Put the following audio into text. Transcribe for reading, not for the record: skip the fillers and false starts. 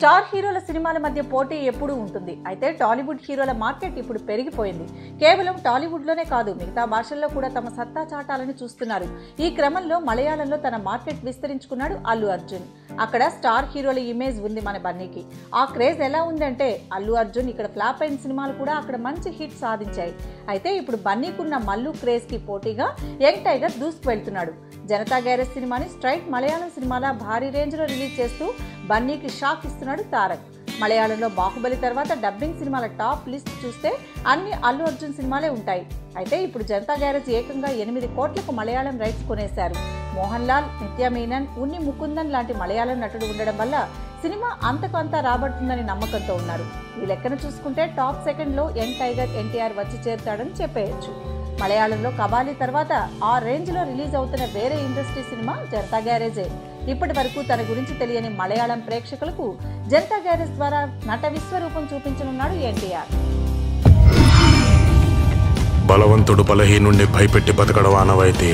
Star హీరోల సినిమాల మధ్య పోటీ ఎప్పుడూ ఉంటుంది. అయితే టాలీవుడ్ హీరోల మార్కెట్ ఇప్పుడు పెరిగిపోయింది. కేవలం టాలీవుడ్లోనే కాదు, మిగతా భాషల్లో కూడా తమ సత్తా చాటాలని చూస్తున్నారు. ఈ క్రమంలో మలయాళంలో తన మార్కెట్ విస్తరించుకున్నాడు అల్లు అర్జున్. అక్కడ స్టార్ హీరోల ఇమేజ్ ఉంది మన బన్నీకి. ఆ క్రేజ్ ఎలా ఉందంటే అల్లు అర్జున్ ఇక్కడ ఫ్లాప్ అయిన సినిమాలు కూడా అక్కడ మంచి హిట్ సాధించాయి. అయితే ఇప్పుడు బన్నీకున్న మల్లు క్రేజ్ కి పోటీగా యంగ్ టైగర్ దూసుకు వెళ్తున్నాడు. జనతా గ్యారేజ్ సినిమాని స్ట్రైట్ మలయాళం సినిమాలా భారీ రేంజ్ లో రిలీజ్ చేస్తూ బన్నీకి షాక్ ఇస్తున్నాడు తారక్. మలయాళంలో బాహుబలి తర్వాత డబ్బింగ్ సినిమాల టాప్ లిస్ట్ చూస్తే అన్ని అల్లు అర్జున్ సినిమాలే ఉంటాయి. అయితే ఇప్పుడు జనతా గ్యారేజ్ ఏకంగా 8 కోట్లకు మలయాళం రైట్స్ కొనేశారు. మోహన్ లాల్, నిత్య మీనన్, ఉన్ని ముకుందన్ లాంటి మలయాళం నటుడు ఉండడం వల్ల సినిమా అంతకు అంతా రాబడుతుందని నమ్మకంతో ఉన్నారు. ఈ లెక్కన చూసుకుంటే టాప్ సెకండ్ లో యంగ్ టైగర్ ఎన్టీఆర్ వచ్చి చేరుతాడని చెప్పేయచ్చు. మలయాళంలో కబాలి తర్వాత ఆ రేంజ్ లో రిలీజ్ అవుతున్న వేరే ఇండస్ట్రీ సినిమా జనతా గ్యారేజే. ఇప్పటి వరకు తన గురించి తెలియని మలయాళం ప్రేక్షకులకు జనతా గ్యారేజ్ ద్వారా నట విశ్వరూపం చూపించనున్నాడు ఎన్టీఆర్. బలవంతుడు బలహీనుణ్ణి భయపెట్టి బతకడం ఆనవాయితీ.